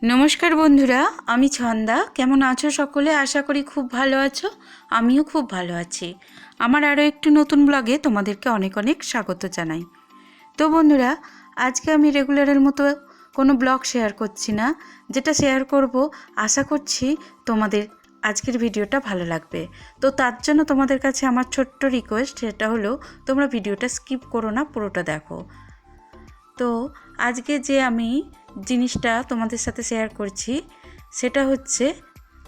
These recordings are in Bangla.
नमस्कार बंधुरा आमी छंदा केमन आछो सकले आशा करी खूब भालो आछो। आमिও खूब भालो आछि। आमार आरो एकटी नतून ब्लगे तोमादेरके अनेक अनेक स्वागत जानाई। तो बंधुरा आजके आमी रेगुलारेर मतो कोनो ब्लग शेयर करछि ना, जेटा शेयर करब आशा करछि तोमादेर आजकेर भिडियोटा भालो लागबे। तो तार जोन्नो तोमादेर काछे आमार छोट्ट रिक्वेस्ट, सेटा हलो तोमरा भिडियोटा स्किप करो ना, पुरोटा देखो। तो आजके जे आमी जिनिसटा तोमादेर साथे शेयर करछि सेटा होच्छे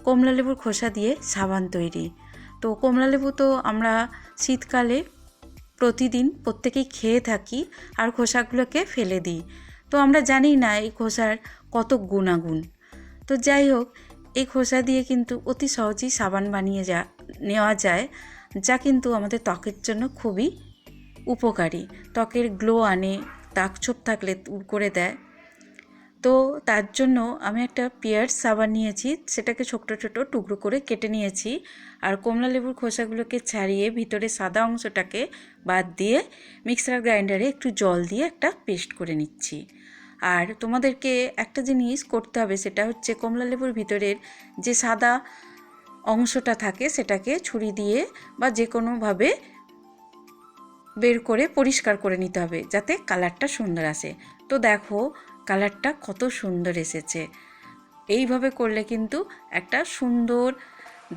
कमला लेबुर खोसा दिए साबान तैरी। तो कमला लेबू तो आमरा शीतकाले प्रतिदिन प्रत्येकेई खेये थाकी और खोसागुलोके फेले दिई। तो आमरा जानी ना এই खोसार कत गुणागुण। तो যাই হোক এই খোসা দিয়ে কিন্তু অতি সহজেই সাবান বানিয়ে নেওয়া যায়, যা কিন্তু আমাদের ত্বকের জন্য খুবই উপকারী। ত্বকের গ্লো আনে, দাগ ছোপ থাকলে দূর করে দেয়। তো তার জন্য আমি একটা পিয়ার্স সাবান নিয়েছি, সেটাকে ছোট ছোট টুকরো করে কেটে নিয়েছি আর কমলা লেবুর খোসাগুলোকে ছাড়িয়ে ভিতরে সাদা অংশটাকে বাদ দিয়ে মিক্সার গ্রাইন্ডারে একটু জল দিয়ে একটা পেস্ট করে নিচ্ছি। আর তোমাদেরকে একটা জিনিস করতে হবে, সেটা হচ্ছে কমলা লেবুর ভিতরের যে সাদা অংশটা থাকে সেটাকে ছুরি দিয়ে বা যে কোনোভাবে বের করে পরিষ্কার করে নিতে হবে যাতে কালারটা সুন্দর আসে। তো দেখো কালারটা কত সুন্দর এসেছে। এইভাবে করলে কিন্তু একটা সুন্দর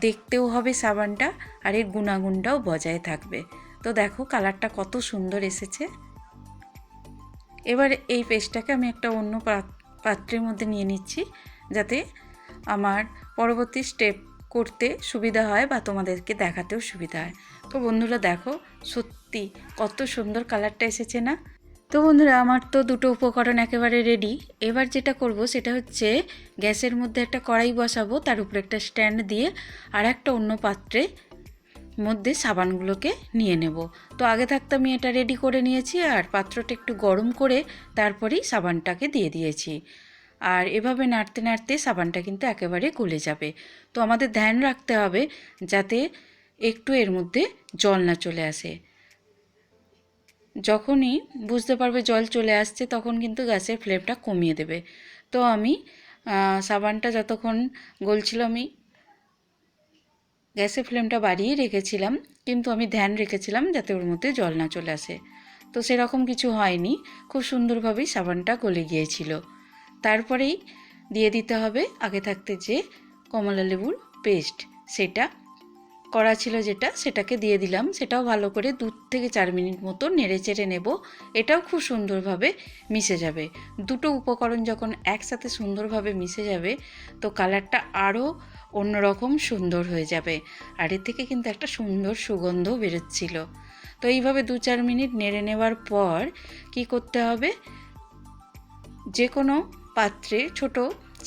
দেখতেও হবে সাবানটা আর এর গুণাগুণটাও বজায় থাকবে। তো দেখো কালারটা কত সুন্দর এসেছে। এবার এই পেস্টটাকে আমি একটা অন্য পাত্রের মধ্যে নিয়ে নিচ্ছি, যাতে আমার পরবর্তী স্টেপ করতে সুবিধা হয় বা তোমাদেরকে দেখাতেও সুবিধা হয়। তো বন্ধুরা দেখো সত্যি কত সুন্দর কালারটা এসেছে না। তো বন্ধুরা আমার তো দুটো উপকরণ একেবারে রেডি। এবার যেটা করব সেটা হচ্ছে গ্যাসের মধ্যে একটা কড়াই বসাবো, তার উপরে একটা স্ট্যান্ড দিয়ে আর একটা অন্য পাত্রে মধ্যে সাবানগুলোকে নিয়ে নেব। তো আগে থাকতে আমি এটা রেডি করে নিয়েছি আর পাত্রটা একটু গরম করে তারপরেই সাবানটাকে দিয়ে দিয়েছি। আর এভাবে নাড়তে নাড়তে সাবানটা কিন্তু একেবারে গলে যাবে। তো আমাদের ধ্যান রাখতে হবে যাতে একটু এর মধ্যে জল না চলে আসে। যখনই বুঝতে পারবে জল চলে আসছে তখন কিন্তু গ্যাসের ফ্লেমটা কমিয়ে দেবে। তো আমি সাবানটা যতক্ষণ গলছিল আমি গ্যাসের ফ্লেমটা বাড়িয়ে রেখেছিলাম, কিন্তু আমি ধ্যান রেখেছিলাম যাতে ওর মধ্যে জল না চলে আসে। তো সেরকম কিছু হয়নি, খুব সুন্দরভাবেই সাবানটা গলে গিয়েছিল। তারপরেই দিয়ে দিতে হবে আগে থাকতে যে কমলা লেবুর পেস্ট, সেটা করা ছিল যেটা, সেটাকে দিয়ে দিলাম। সেটাও ভালো করে 2 থেকে 4 মিনিট মতো নেড়ে চেড়ে নেব। এটাও খুব সুন্দরভাবে মিশে যাবে। দুটো উপকরণ যখন একসাথে সুন্দরভাবে মিশে যাবে তো কালারটা আরও অন্যরকম সুন্দর হয়ে যাবে আর এর থেকে কিন্তু একটা সুন্দর সুগন্ধ বেরোচ্ছিল। তো এইভাবে 2-4 মিনিট নেড়ে নেওয়ার পর কি করতে হবে, যে কোনো পাত্রে ছোট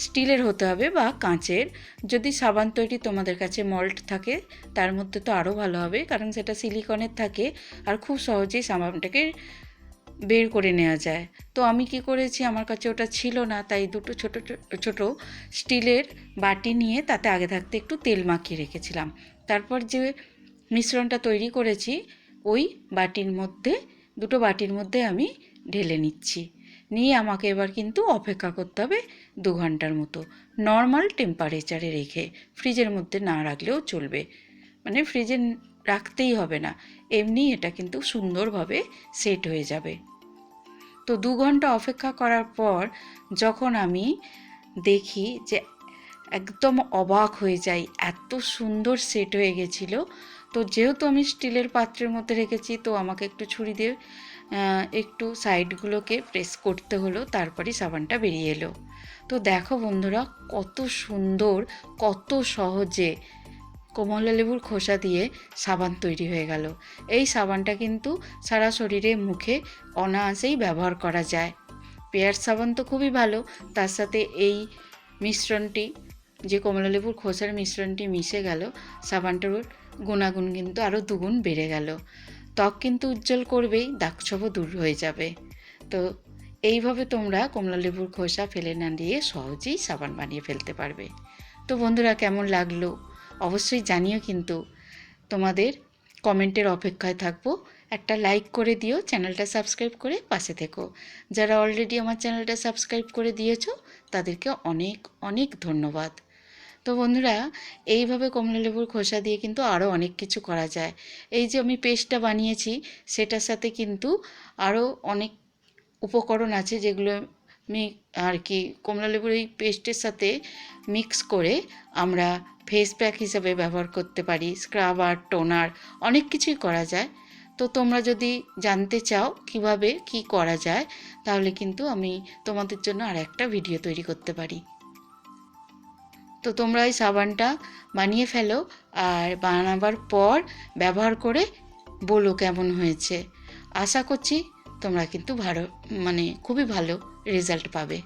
স্টিলের হতে হবে বা কাঁচের, যদি সাবান তৈরি তোমাদের কাছে মল্ট থাকে তার মধ্যে তো আরও ভালো হবে, কারণ সেটা সিলিকনের থাকে আর খুব সহজেই সাবানটাকে বের করে নেওয়া যায়। তো আমি কি করেছি, আমার কাছে ওটা ছিল না, তাই দুটো ছোট ছোট স্টিলের বাটি নিয়ে তাতে আগে থাকতে একটু তেল মাখিয়ে রেখেছিলাম। তারপর যে মিশ্রণটা তৈরি করেছি ওই বাটির মধ্যে, দুটো বাটির মধ্যে আমি ঢেলে নিচ্ছি। নিয়ে আমাকে এবার কিন্তু অপেক্ষা করতে হবে 2 ঘন্টার মতো, নর্মাল টেম্পারেচারে রেখে। ফ্রিজের মধ্যে না রাখলেও চলবে, মানে ফ্রিজে রাখতেই হবে না, এমনি এটা কিন্তু সুন্দরভাবে সেট হয়ে যাবে। তো 2 ঘন্টা অপেক্ষা করার পর যখন আমি দেখি যে একদম অবাক হয়ে যাই, এত সুন্দর সেট হয়ে গেছিলো। তো যেহেতু আমি স্টিলের পাত্রের মধ্যে রেখেছি তো আমাকে একটু ছুরি দিয়ে একটু সাইডগুলোকে প্রেস করতে হলো, তারপরেই সাবানটা বেরিয়ে এলো। তো দেখো বন্ধুরা কত সুন্দর, কত সহজে কমলা লেবুর খোসা দিয়ে সাবান তৈরি হয়ে গেল। এই সাবানটা কিন্তু সারা শরীরে মুখে অনায়াসেই ব্যবহার করা যায়। পেয়ার্স সাবান তো খুবই ভালো, তার সাথে এই মিশ্রণটি, যে কমলা লেবুর খোসার মিশ্রণটি মিশে গেল, সাবানটার গুণাগুণ কিন্তু আরও দুগুণ বেড়ে গেল। ত্বক কিন্তু উজ্জ্বল করবেই, দাগছোপও দূর হয়ে যাবে। তো এইভাবে তোমরা কমলা লেবুর খোসা ফেলে না দিয়ে সহজেই সাবান বানিয়ে ফেলতে পারবে। তো বন্ধুরা কেমন লাগলো অবশ্যই জানিও, কিন্তু তোমাদের কমেন্টের অপেক্ষায় থাকবো। একটা লাইক করে দিও, চ্যানেলটা সাবস্ক্রাইব করে পাশে থেকো। যারা অলরেডি আমার চ্যানেলটা সাবস্ক্রাইব করে দিয়েছো তাদেরকে অনেক অনেক ধন্যবাদ। তো বন্ধুরা, এইভাবে কমলা লেবুর খোসা দিয়ে কিন্তু আরও অনেক কিছু করা যায়। এই যে আমি পেস্টটা বানিয়েছি সেটার সাথে কিন্তু আরও অনেক উপকরণ আছে যেগুলো আমি আর কি কমলা লেবুর এই পেস্টের সাথে মিক্স করে আমরা ফেস প্যাক হিসাবে ব্যবহার করতে পারি, স্ক্রাবার, টোনার, অনেক কিছুই করা যায়। তো তোমরা যদি জানতে চাও কিভাবে কি করা যায়, তাহলে কিন্তু আমি তোমাদের জন্য আর একটা ভিডিও তৈরি করতে পারি। তো তোমরা এই সাবানটা বানিয়ে ফেলো, আর বানাবার পর ব্যবহার করে বলো কেমন হয়েছে। আশা করছি তোমরা কিন্তু ভালো, খুবই ভালো রেজাল্ট পাবে।